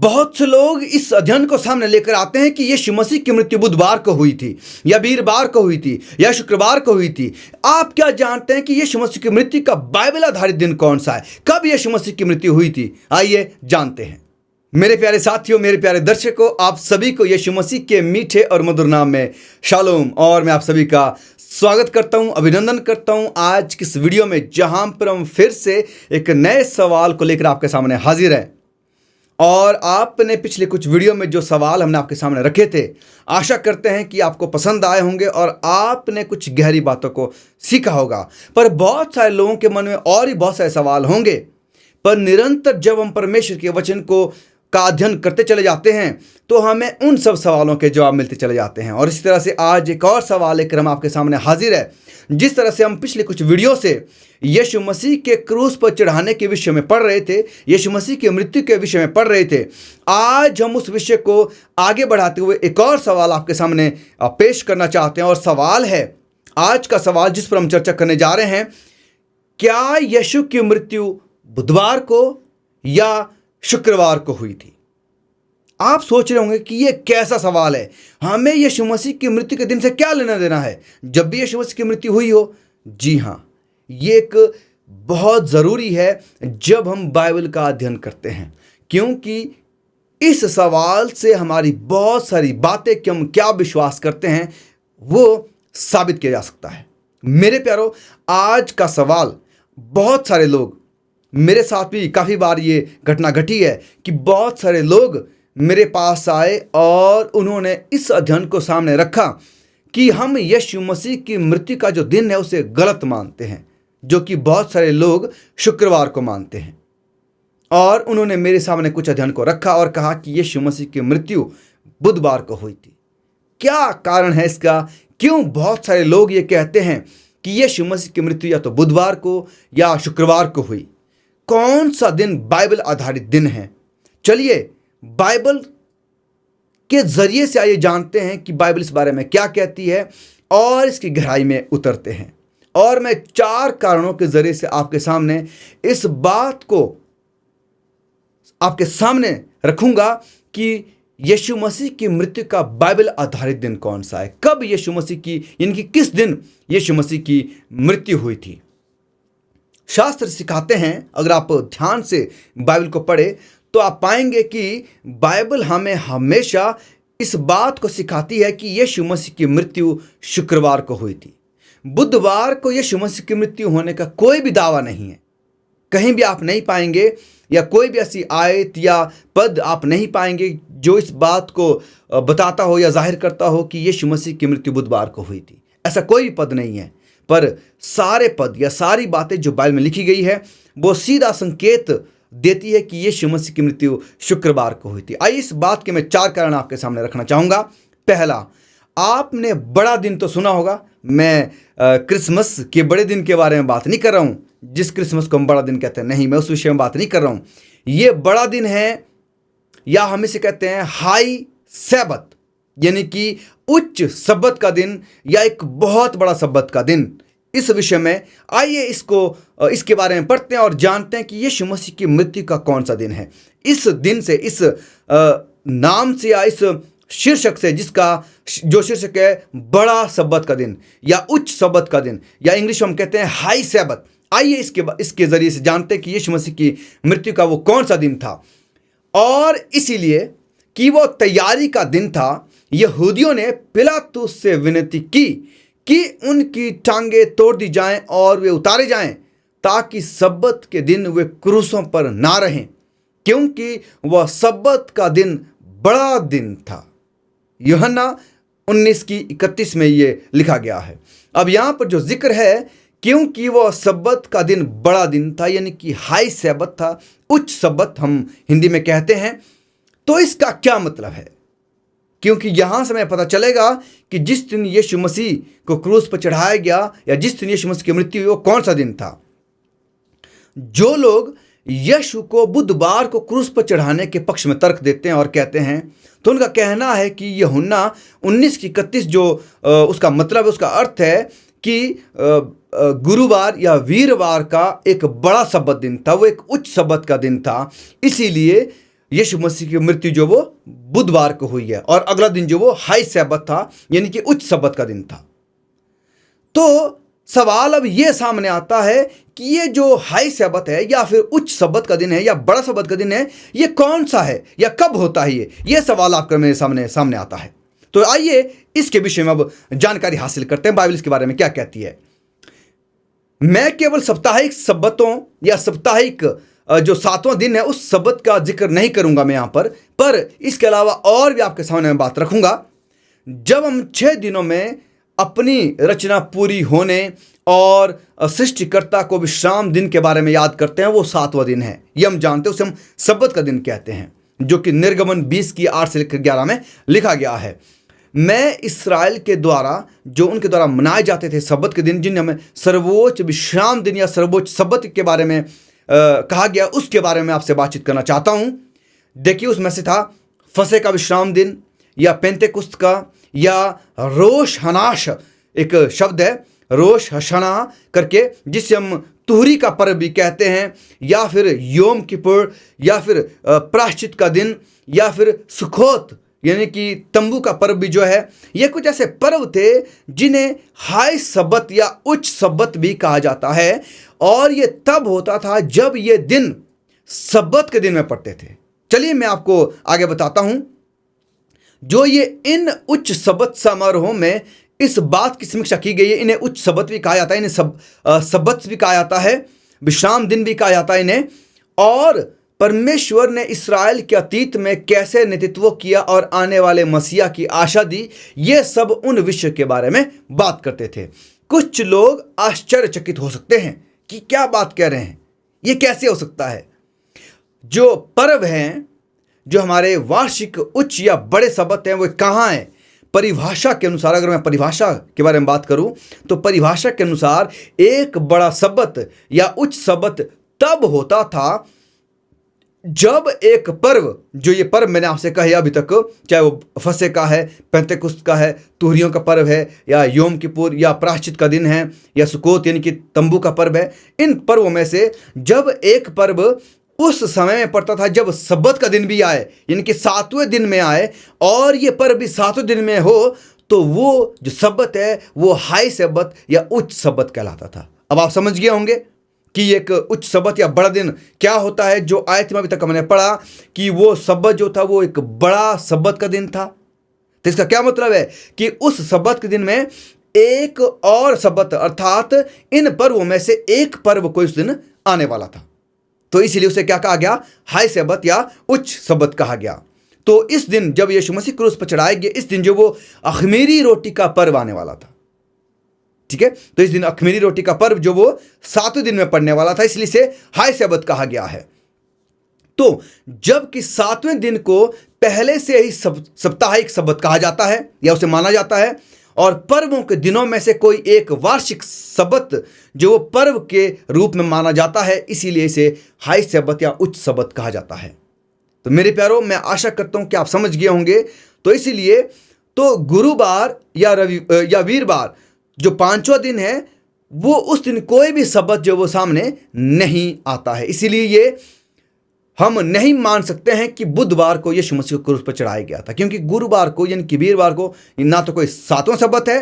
बहुत से लोग इस अध्ययन को सामने लेकर आते हैं कि यीशु मसीह की मृत्यु बुधवार को हुई थी या वीरवार को हुई थी या शुक्रवार को हुई थी। आप क्या जानते हैं कि यीशु मसीह की मृत्यु का बाइबल आधारित दिन कौन सा है? कब यीशु मसीह की मृत्यु हुई थी? आइए जानते हैं। मेरे प्यारे साथियों, मेरे प्यारे दर्शकों, आप सभी को यीशु मसीह के मीठे और मधुर नाम में शालोम। और मैं आप सभी का स्वागत करता हूं, अभिनंदन करता हूं आज की इस वीडियो में, जहां पर हम फिर से एक नए सवाल को लेकर आपके सामने हाजिर हैं। और आपने पिछले कुछ वीडियो में जो सवाल हमने आपके सामने रखे थे, आशा करते हैं कि आपको पसंद आए होंगे और आपने कुछ गहरी बातों को सीखा होगा। पर बहुत सारे लोगों के मन में और भी बहुत सारे सवाल होंगे, पर निरंतर जब हम परमेश्वर के वचन को का अध्ययन करते चले जाते हैं तो हमें उन सब सवालों के जवाब मिलते चले जाते हैं। और इसी तरह से आज एक और सवाल लेकर हम आपके सामने हाजिर है। जिस तरह से हम पिछले कुछ वीडियो से यीशु मसीह के क्रूस पर चढ़ाने के विषय में पढ़ रहे थे, यीशु मसीह की मृत्यु के विषय में पढ़ रहे थे, आज हम उस विषय को आगे बढ़ाते हुए एक और सवाल आपके सामने पेश करना चाहते हैं। और सवाल है, आज का सवाल जिस पर हम चर्चा करने जा रहे हैं, क्या यीशु की मृत्यु बुधवार को या शुक्रवार को हुई थी? आप सोच रहे होंगे कि यह कैसा सवाल है, हमें यीशु मसीह की मृत्यु के दिन से क्या लेना देना है जब भी यीशु मसीह की मृत्यु हुई हो? जी हाँ, ये एक बहुत ज़रूरी है जब हम बाइबल का अध्ययन करते हैं, क्योंकि इस सवाल से हमारी बहुत सारी बातें कि हम क्या विश्वास करते हैं वो साबित किया जा सकता है। मेरे प्यारो, आज का सवाल, बहुत सारे लोग, मेरे साथ भी काफ़ी बार ये घटना घटी है कि बहुत सारे लोग मेरे पास आए और उन्होंने इस अध्ययन को सामने रखा कि हम यीशु मसीह की मृत्यु का जो दिन है उसे गलत मानते हैं, जो कि बहुत सारे लोग शुक्रवार को मानते हैं। और उन्होंने मेरे सामने कुछ अध्ययन को रखा और कहा कि यीशु मसीह की मृत्यु बुधवार को हुई थी। क्या कारण है इसका? क्यों बहुत सारे लोग ये कहते हैं कि यीशु मसीह की मृत्यु या तो बुधवार को या शुक्रवार को हुई? कौन सा दिन बाइबल आधारित दिन है? चलिए बाइबल के जरिए से आइए जानते हैं कि बाइबल इस बारे में क्या कहती है और इसकी गहराई में उतरते हैं। और मैं 4 कारणों के जरिए से आपके सामने इस बात को आपके सामने रखूंगा कि यीशु मसीह की मृत्यु का बाइबल आधारित दिन कौन सा है, कब यीशु मसीह की, यानी कि किस दिन यीशु मसीह की मृत्यु हुई थी। शास्त्र सिखाते हैं, अगर आप ध्यान से बाइबल को पढ़े तो आप पाएंगे कि बाइबल हमें हमेशा इस बात को सिखाती है कि यीशु मसीह की मृत्यु शुक्रवार को हुई थी। बुधवार को यीशु मसीह की मृत्यु होने का कोई भी दावा नहीं है। कहीं भी आप नहीं पाएंगे, या कोई भी ऐसी आयत या पद आप नहीं पाएंगे जो इस बात को बताता हो या जाहिर करता हो कि यीशु मसीह की मृत्यु बुधवार को हुई थी। ऐसा कोई भी पद नहीं है। पर सारे पद या सारी बातें जो बाइबल में लिखी गई है वो सीधा संकेत देती है कि यीशु मसीह की मृत्यु शुक्रवार को हुई थी। आइए इस बात के मैं 4 कारण आपके सामने रखना चाहूँगा। पहला, आपने बड़ा दिन तो सुना होगा। मैं क्रिसमस के बड़े दिन के बारे में बात नहीं कर रहा हूँ, जिस क्रिसमस को हम बड़ा दिन कहते हैं, नहीं, मैं उस विषय में बात नहीं कर रहा हूँ। ये बड़ा दिन है, या हम इसे कहते हैं हाई सैबत, यानी कि उच्च सब्बत का दिन या एक बहुत बड़ा सब्बत का दिन। इस विषय में आइए इसके बारे में पढ़ते हैं और जानते हैं कि यीशु मसीह की मृत्यु का कौन सा दिन है। इस दिन से, इस नाम से या इस शीर्षक से, जिसका जो शीर्षक है बड़ा सब्बत का दिन या उच्च सब्बत का दिन, या इंग्लिश में हम कहते हैं हाई सैबत, आइए इसके जरिए से जानते हैं कि यीशु मसीह की मृत्यु का वो कौन सा दिन था। और इसीलिए कि वो तैयारी का दिन था, यहूदियों ने पिलातुस से विनती की कि उनकी टांगें तोड़ दी जाएं और वे उतारे जाएं, ताकि सब्बत के दिन वे क्रूसों पर ना रहें, क्योंकि वह सब्बत का दिन बड़ा दिन था। यूहन्ना 19:31 में ये लिखा गया है। अब यहाँ पर जो जिक्र है, क्योंकि वह सब्बत का दिन बड़ा दिन था, यानी कि हाई सब्बत था, उच्च सब्बत हम हिंदी में कहते हैं। तो इसका क्या मतलब है? क्योंकि यहाँ से हमें पता चलेगा कि जिस दिन यीशु मसीह को क्रूस पर चढ़ाया गया या जिस दिन यीशु मसीह की मृत्यु हुई वो कौन सा दिन था। जो लोग यीशु को बुधवार को क्रूस पर चढ़ाने के पक्ष में तर्क देते हैं और कहते हैं, तो उनका कहना है कि यूहन्ना 19:31 जो उसका मतलब है, उसका अर्थ है कि गुरुवार या वीरवार का एक बड़ा सब्बत दिन था, वो एक उच्च सब्बत का दिन था। इसीलिए यीशु मसीह की मृत्यु जो वो बुधवार को हुई है, और अगला दिन जो वो हाई सब्बत था, यानी कि उच्च सब्बत का दिन था। तो सवाल अब ये सामने आता है कि ये जो हाई सब्बत है या फिर उच्च सब्बत का दिन है या बड़ा सब्बत का दिन है, ये कौन सा है या कब होता है? ये सवाल आपका मेरे सामने आता है। तो आइए इसके विषय में अब जानकारी हासिल करते हैं, बाइबल इसके बारे में क्या कहती है। मैं केवल साप्ताहिक सब्बतों या साप्ताहिक जो 7वां दिन है उस सब्बत का जिक्र नहीं करूंगा मैं यहाँ पर इसके अलावा और भी आपके सामने मैं बात रखूंगा। जब हम 6 दिनों में अपनी रचना पूरी होने और सृष्टिकर्ता को विश्राम दिन के बारे में याद करते हैं, वो 7वां दिन है, ये हम जानते हैं, उसे हम सब्बत का दिन कहते हैं, जो कि निर्गमन 20 की 8 से लेकर 11 में लिखा गया है। मैं इस्राएल के द्वारा जो उनके द्वारा मनाए जाते थे सब्बत के दिन, जिन्हें हमें सर्वोच्च विश्राम दिन या सर्वोच्च सब्बत के बारे में कहा गया, उसके बारे में आपसे बातचीत करना चाहता हूं। देखिए, उसमें से था फसह का विश्राम दिन या पेंतेकुस्त का, या रोश हनाश एक शब्द है, रोश हशना करके, जिसे हम तुहरी का पर्व भी कहते हैं, या फिर योम किपुर, या फिर प्रायश्चित का दिन, या फिर सुखोत यानी कि तंबू का पर्व भी जो है। ये कुछ ऐसे पर्व थे जिन्हें हाई सब्बत या उच्च सब्बत भी कहा जाता है, और ये तब होता था जब ये दिन सब्बत के दिन में पड़ते थे। चलिए मैं आपको आगे बताता हूं। जो ये इन उच्च सब्बत समारोहों में इस बात की समीक्षा की गई है, इन्हें उच्च सब्बत भी कहा जाता है, इन्हें सब्बत भी कहा जाता है, विश्राम दिन भी कहा जाता है इन्हें। और परमेश्वर ने इस्राएल के अतीत में कैसे नेतृत्व किया और आने वाले मसीहा की आशा दी, ये सब उन विषय के बारे में बात करते थे। कुछ लोग आश्चर्यचकित हो सकते हैं कि क्या बात कह रहे हैं, ये कैसे हो सकता है? जो पर्व हैं, जो हमारे वार्षिक उच्च या बड़े सब्बत हैं, वो कहाँ हैं? परिभाषा के अनुसार, अगर मैं परिभाषा के बारे में बात करूं, तो परिभाषा के अनुसार एक बड़ा सब्बत या उच्च सब्बत तब होता था जब एक पर्व, जो ये पर्व मैंने आपसे कहे अभी तक, चाहे वो फसह का है, पेंतेकुस्त का है, तुहरियों का पर्व है, या योम किपुर या प्रायश्चित का दिन है, या सुकोत यानी कि तंबू का पर्व है, इन पर्वों में से जब एक पर्व उस समय में पड़ता था जब सब्बत का दिन भी आए, यानी कि 7वें दिन में आए, और ये पर्व भी 7वें दिन में हो, तो वो जो सब्बत है वो हाई सब्बत या उच्च सब्बत कहलाता था। अब आप समझ गए होंगे कि एक उच्च सब्बत या बड़ा दिन क्या होता है। जो आयत में अभी तक हमने पढ़ा कि वो सब्बत जो था वो एक बड़ा सब्बत का दिन था, तो इसका क्या मतलब है कि उस सब्बत के दिन में एक और सब्बत अर्थात इन पर्वों में से एक पर्व कोई उस दिन आने वाला था, तो इसीलिए उसे क्या कहा गया? हाई सब्बत या उच्च सब्बत कहा गया। तो इस दिन जब यीशु मसीह क्रूस पर चढ़ाए गए, इस दिन जो वो अख़मीरी रोटी का पर्व आने वाला था, ठीक है, तो इस दिन अख़मीरी रोटी का पर्व जो वो 7वें दिन में पड़ने वाला था, इसलिए इसे हाई सब्बत कहा गया है। तो जबकि 7वें दिन को पहले से ही साप्ताहिक सब्बत कहा जाता है या उसे माना जाता है, और पर्वों के दिनों में से कोई एक वार्षिक सब्बत जो वो पर्व के रूप में माना जाता है, इसीलिए इसे हाई सब्बत या उच्च सब्बत कहा जाता है। तो मेरे प्यारों, मैं आशा करता हूं कि आप समझ गए होंगे। तो इसीलिए तो गुरुवार या वीरवार जो 5वां दिन है, वो उस दिन कोई भी सब्बत जो वो सामने नहीं आता है, इसीलिए ये हम नहीं मान सकते हैं कि बुधवार को यीशु मसीह को क्रूस पर चढ़ाया गया था, क्योंकि गुरुवार को यानी कि वीरवार को ना तो कोई 7वां सब्बत है,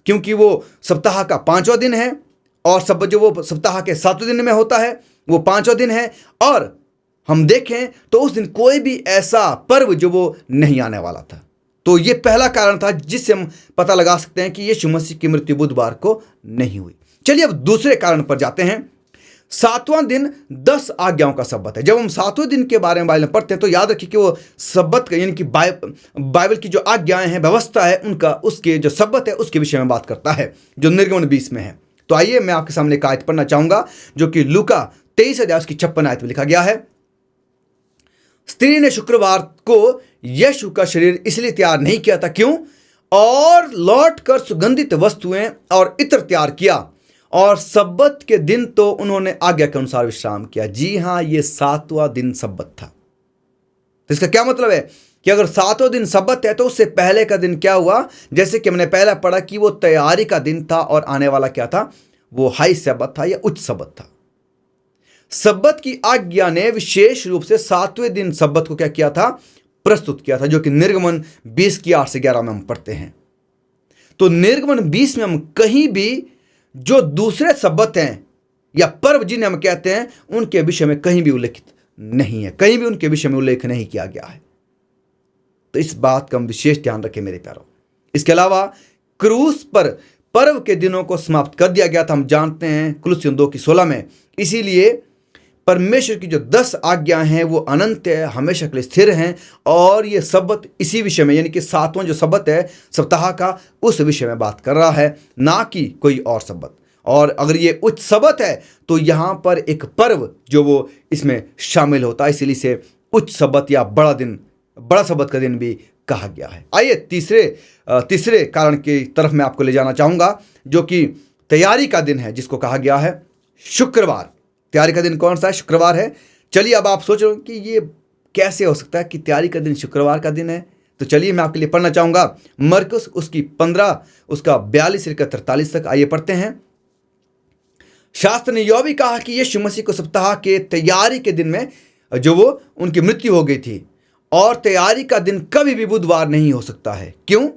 क्योंकि वो सप्ताह का 5वां दिन है, और सब्बत जो वो सप्ताह के 7वें दिन में होता है वो 5वां दिन है, और हम देखें तो उस दिन कोई भी ऐसा पर्व जो वो नहीं आने वाला था। तो ये पहला कारण था जिससे हम पता लगा सकते हैं कि यीशु मसीह की मृत्यु बुधवार को नहीं हुई। चलिए अब दूसरे कारण पर जाते हैं। 7वां दिन 10 आज्ञाओं का सब्बत है। जब हम 7वें दिन के बारे में बाइबल में पढ़ते हैं तो याद रखिए कि वो सब्बत यानी कि बाइबल की जो आज्ञाएं हैं, व्यवस्था है, उनका उसके जो सब्बत है उसके विषय में बात करता है, जो निर्गमन 20 में है। तो आइए मैं आपके सामने एक आयत पढ़ना चाहूंगा जो कि लूका 23 अध्याय उसकी 56 आयत में लिखा गया है। स्त्री ने शुक्रवार को यीशु का शरीर इसलिए तैयार नहीं किया था, क्यों? और लौट कर सुगंधित वस्तुएं और इत्र तैयार किया, और सब्बत के दिन तो उन्होंने आज्ञा के अनुसार विश्राम किया। जी हां, ये 7वां दिन सब्बत था। तो इसका क्या मतलब है कि अगर 7वां दिन सब्बत है तो उससे पहले का दिन क्या हुआ? जैसे कि हमने पहले पढ़ा कि वो तैयारी का दिन था, और आने वाला क्या था? वो हाई सब्बत था या उच्च सब्बत था। सब्बत की आज्ञा ने विशेष रूप से 7वें दिन सब्बत को क्या किया था? प्रस्तुत किया था, जो कि निर्गमन 20 की 8 से 11 में हम पढ़ते हैं। तो निर्गमन 20 में हम कहीं भी जो दूसरे सब्बत हैं या पर्व जिन्हें हम कहते हैं, उनके विषय में कहीं भी उल्लेखित नहीं है, कहीं भी उनके विषय में उल्लेख नहीं किया गया है। तो इस बात का हम विशेष ध्यान रखें मेरे प्यारों। इसके अलावा क्रूस पर पर्व के दिनों को समाप्त कर दिया गया था, हम जानते हैं कुलुस्सियों 2 की 16 में। इसीलिए परमेश्वर की जो 10 आज्ञाएं हैं वो अनंत है, हमेशा के लिए स्थिर हैं, और ये सब्बत इसी विषय में, यानी कि 7वां जो सब्बत है सप्ताह का, उस विषय में बात कर रहा है, ना कि कोई और सब्बत। और अगर ये उच्च सब्बत है तो यहाँ पर एक पर्व जो वो इसमें शामिल होता है, इसीलिए इसे उच्च सब्बत या बड़ा दिन, बड़ा सब्बत का दिन भी कहा गया है। आइए तीसरे कारण की तरफ मैं आपको ले जाना चाहूँगा, जो कि तैयारी का दिन है, जिसको कहा गया है शुक्रवार। तैयारी का दिन कौन सा है? शुक्रवार है। चलिए, अब आप सोच रहे हो कि ये कैसे हो सकता है कि तैयारी का दिन शुक्रवार का दिन है? तो चलिए मैं आपके लिए पढ़ना चाहूँगा मरकुस उसकी 15 उसका 42 से 43 तक। आइए पढ़ते हैं। शास्त्र ने यह भी कहा कि यीशु मसीह को सप्ताह के तैयारी के दिन में जो वो उनकी मृत्यु हो गई थी, और तैयारी का दिन कभी भी बुधवार नहीं हो सकता है। क्यों?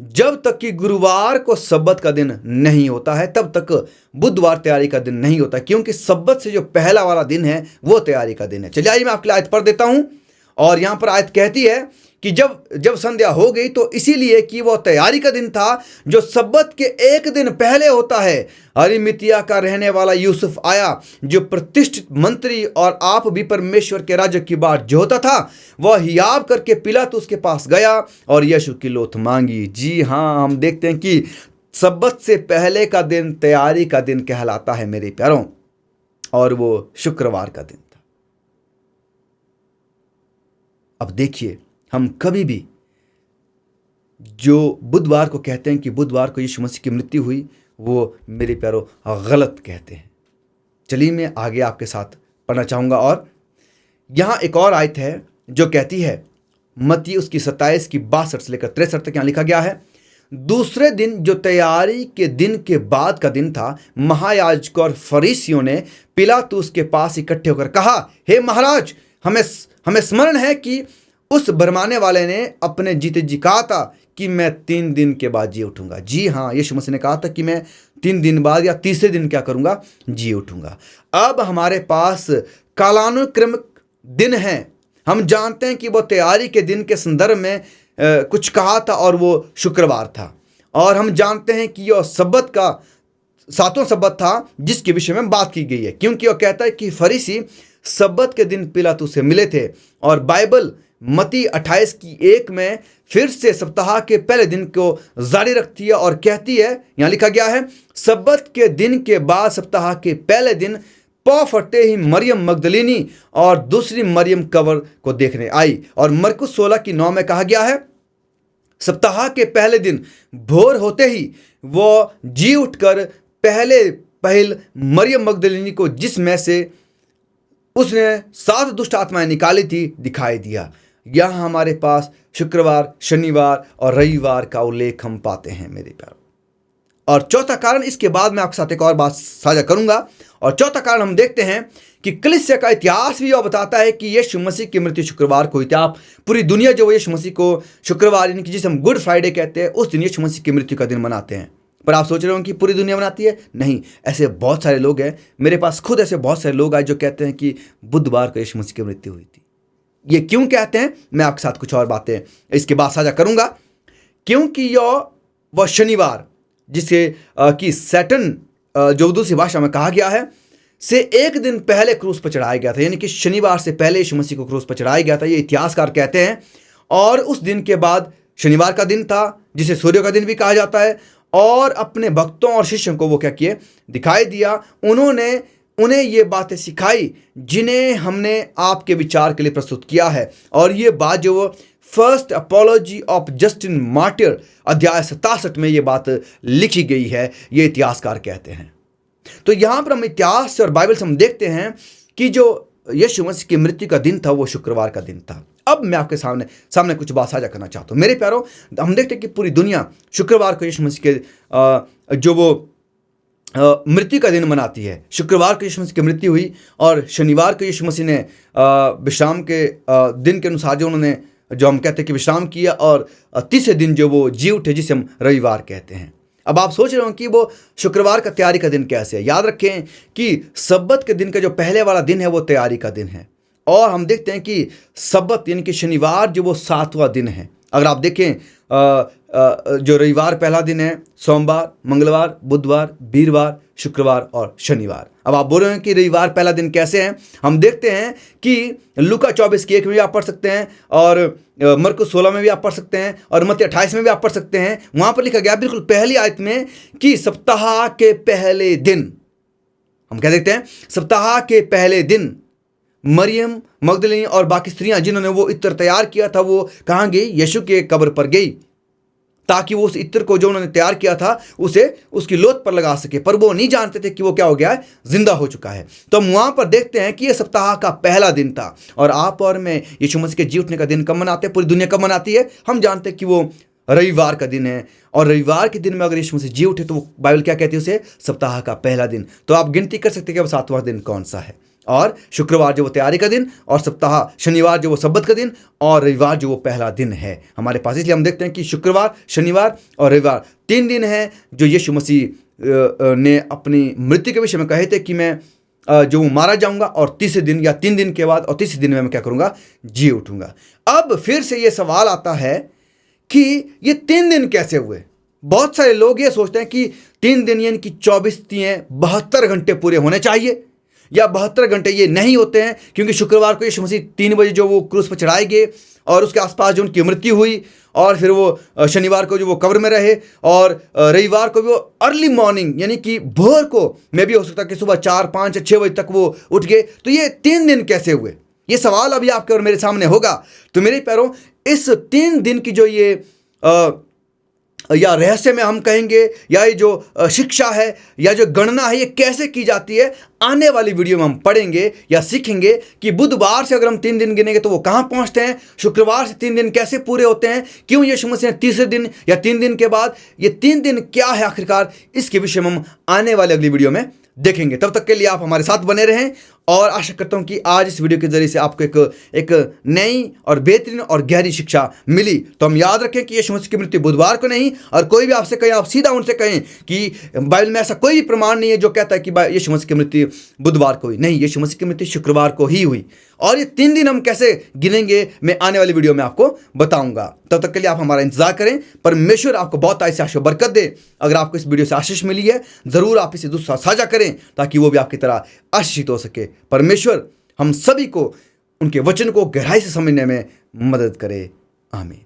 जब तक कि गुरुवार को सब्बत का दिन नहीं होता है, तब तक बुधवार तैयारी का दिन नहीं होता, क्योंकि सब्बत से जो पहला वाला दिन है वो तैयारी का दिन है। चलिए आइए मैं आपके लिए आयत पढ़ देता हूं। और यहां पर आयत कहती है कि जब संध्या हो गई, तो इसीलिए कि वो तैयारी का दिन था जो सब्बत के एक दिन पहले होता है। अरिमतिया का रहने वाला यूसुफ आया, जो प्रतिष्ठित मंत्री और आप भी परमेश्वर के राज्य की बाट जोहता था। वह हियाब करके पिलातुस के पास गया और यीशु की लोथ मांगी। जी हाँ, हम देखते हैं कि सब्बत से पहले का दिन तैयारी का दिन कहलाता है मेरे प्यारों, और वो शुक्रवार का दिन था। अब देखिए, हम कभी भी जो बुधवार को कहते हैं कि बुधवार को यीशु मसीह की मृत्यु हुई, वो मेरे प्यारों गलत कहते हैं। चलिए मैं आगे आपके साथ पढ़ना चाहूँगा। और यहाँ एक और आयत है जो कहती है, मत्ती उसकी 27 की 62 से लेकर 63 तक यहाँ लिखा गया है। दूसरे दिन जो तैयारी के दिन के बाद का दिन था, महायाजक और फरीसियों ने पिलातुस के पास इकट्ठे होकर कहा, हे महाराज, हमें स्मरण है कि उस भरमाने वाले ने अपने जीते जी कहा था कि मैं 3 दिन के बाद जी उठूंगा। जी हाँ, यीशु मसीह ने कहा था कि मैं 3 दिन बाद या तीसरे दिन क्या करूंगा? जी उठूंगा। अब हमारे पास कालानुक्रमिक दिन है। हम जानते हैं कि वो तैयारी के दिन के संदर्भ में कुछ कहा था, और वो शुक्रवार था। और हम जानते हैं कि यह सब्बत का 7वां सब्बत था जिसके विषय में बात की गई है, क्योंकि वह कहता है कि फरीसी सब्बत के दिन पिलातुस से मिले थे। और बाइबल मत्ती 28 की 1 में फिर से सप्ताह के पहले दिन को जारी रखती है और कहती है, यहाँ लिखा गया है, सब्बत के दिन के बाद सप्ताह के पहले दिन पौ फटते ही मरियम मगदलीनी और दूसरी मरियम कब्र को देखने आई। और मरकुस 16 की 9 में कहा गया है, सप्ताह के पहले दिन भोर होते ही वो जी उठकर पहल मरियम मगदलीनी को, जिसमें से उसने 7 दुष्ट आत्माएं निकाली थी, दिखाई दिया। यहाँ हमारे पास शुक्रवार, शनिवार और रविवार का उल्लेख हम पाते हैं मेरे प्यारों। और चौथा कारण, इसके बाद मैं आपके साथ एक और बात साझा करूंगा। और चौथा कारण हम देखते हैं कि कलीसिया का इतिहास भी यह बताता है कि यीशु मसीह की मृत्यु शुक्रवार को हुई थी। आप पूरी दुनिया जो यीशु मसीह को शुक्रवार, यानी कि जिसे हम गुड फ्राइडे कहते हैं, उस दिन यीशु मसीह की मृत्यु का दिन मनाते हैं। पर आप सोच रहे हो कि पूरी दुनिया मनाती है? नहीं, ऐसे बहुत सारे लोग हैं, मेरे पास खुद ऐसे बहुत सारे लोग आए जो कहते हैं कि बुधवार को यीशु मसीह की मृत्यु हुई थी। ये क्यों कहते हैं, मैं आपके साथ कुछ और बातें इसके बाद साझा करूंगा। क्योंकि वह शनिवार, जिसे कि सैटन जो दूसरी भाषा में कहा गया है, से एक दिन पहले क्रूस पर चढ़ाया गया था, यानी कि शनिवार से पहले यीशु मसीह को क्रूस पर चढ़ाया गया था, ये इतिहासकार कहते हैं। और उस दिन के बाद शनिवार का दिन था, जिसे सूर्य का दिन भी कहा जाता है। और अपने भक्तों और शिष्यों को वो क्या किए? दिखाई दिया। उन्हें ये बातें सिखाई जिन्हें हमने आपके विचार के लिए प्रस्तुत किया है। और ये बात जो वो first apology of Justin martyr अध्याय 67 में ये बात लिखी गई है, ये इतिहासकार कहते हैं। तो यहाँ पर हम इतिहास से और बाइबल से हम देखते हैं कि जो यीशु मसीह की मृत्यु का दिन था वो शुक्रवार का दिन था। अब मैं आपके सामने कुछ बात साझा करना चाहता हूँ मेरे प्यारों। हम देखते हैं कि पूरी दुनिया शुक्रवार को यीशु मसीह के जो वो मृत्यु का दिन मनाती है। शुक्रवार को यीशु मसीह की मृत्यु हुई और शनिवार को यीशु मसीह ने विश्राम के दिन के अनुसार जो उन्होंने, जो हम कहते हैं कि विश्राम किया, और तीसरे दिन जो वो जी उठे, जिसे हम रविवार कहते हैं। अब आप सोच रहे हो कि वो शुक्रवार का तैयारी का दिन कैसे है। याद रखें कि सब्बत के दिन का जो पहले वाला दिन है वो तैयारी का दिन है, और हम देखते हैं कि सब्बत यानी कि शनिवार जो वो 7वां दिन है। अगर आप देखें जो रविवार पहला दिन है, सोमवार, मंगलवार, बुधवार, वीरवार, शुक्रवार और शनिवार। अब आप बोल रहे हैं कि रविवार पहला दिन कैसे है। हम देखते हैं कि लूका 24:1 में भी आप पढ़ सकते हैं, और मरकुस 16 में भी आप पढ़ सकते हैं, और मत्ती 28 में भी आप पढ़ सकते हैं। वहाँ पर लिखा गया बिल्कुल पहली आयत में कि सप्ताह के पहले दिन, हम क्या देखते हैं, सप्ताह के पहले दिन मरियम मगदलिनी और बाकी स्त्रियां जिन्होंने वो इत्र तैयार किया था, वो कहाँ गई? यीशु के कब्र पर गई, ताकि वो उस इत्र को जो उन्होंने तैयार किया था उसे उसकी लोथ पर लगा सके। पर वो नहीं जानते थे कि वो क्या हो गया है, जिंदा हो चुका है। तो हम वहाँ पर देखते हैं कि ये सप्ताह का पहला दिन था। और आप और मैं यीशु मसीह के जी उठने का दिन कब मनाते हैं? पूरी दुनिया कब मनाती है? हम जानते हैं कि वो रविवार का दिन है, और रविवार के दिन में अगर यीशु मसीह जी उठे तो वो बाइबल क्या कहती है उसे? सप्ताह का पहला दिन। तो आप गिनती कर सकते हैं कि अब 7वां दिन कौन सा है। और शुक्रवार जो वो तैयारी का दिन, और सप्ताह शनिवार जो वो सब्बत का दिन, और रविवार जो वो पहला दिन है हमारे पास। इसलिए हम देखते हैं कि शुक्रवार, शनिवार और रविवार 3 दिन हैं जो यीशु मसीह ने अपनी मृत्यु के विषय में कहे थे कि मैं जो मारा जाऊंगा, और तीसरे दिन या 3 दिन के बाद और तीसरे दिन में मैं क्या करूंगा? जी उठूंगा। अब फिर से ये सवाल आता है कि ये 3 दिन कैसे हुए। बहुत सारे लोग ये सोचते हैं कि 3 दिन यानी कि 24 तिहाई 72 घंटे पूरे होने चाहिए, या 72 घंटे ये नहीं होते हैं, क्योंकि शुक्रवार को यीशु मसीह 3 बजे जो वो क्रूस पर चढ़ाए गए, और उसके आसपास जो उनकी मृत्यु हुई, और फिर वो शनिवार को जो वो कब्र में रहे, और रविवार को भी वो अर्ली मॉर्निंग यानी कि भोर को में भी हो सकता है कि सुबह 4, 5 या 6 बजे तक वो उठ गए। तो ये 3 दिन कैसे हुए? ये सवाल अभी आपके और मेरे सामने होगा। तो मेरे प्यारों, इस 3 दिन की जो ये या रहस्य में हम कहेंगे, या ये जो शिक्षा है या जो गणना है, ये कैसे की जाती है, आने वाली वीडियो में हम पढ़ेंगे या सीखेंगे कि बुधवार से अगर हम 3 दिन गिनेंगे तो वो कहाँ पहुँचते हैं, शुक्रवार से 3 दिन कैसे पूरे होते हैं, क्यों यीशु मसीह ने तीसरे दिन या 3 दिन के बाद ये 3 दिन क्या है आखिरकार, इसके विषय में हम आने वाले अगली वीडियो में देखेंगे। तब तक के लिए आप हमारे साथ बने रहें, और आशा करता हूं कि आज इस वीडियो के जरिए से आपको एक नई और बेहतरीन और गहरी शिक्षा मिली। तो हम याद रखें कि यीशु मसीह की मृत्यु बुधवार को नहीं, और कोई भी आपसे कहे, आप सीधा उनसे कहें कि बाइबल में ऐसा कोई भी प्रमाण नहीं है जो कहता है कि यीशु मसीह की मृत्यु बुधवार को हुई। नहीं, यीशु मसीह की मृत्यु शुक्रवार को ही हुई। और ये 3 दिन हम कैसे गिनेंगे, मैं आने वाली वीडियो में आपको बताऊंगा। तब तक के लिए आप हमारा इंतजार करें। परमेश्वर आपको बहुत ऐसी आशीष बरकत दे। अगर आपको इस वीडियो से आशीष मिली है, जरूर आप इसे दूसरा साझा करें, ताकि वो भी आपकी तरह आशीषित हो सके। परमेश्वर हम सभी को उनके वचन को गहराई से समझने में मदद करे। आमीन।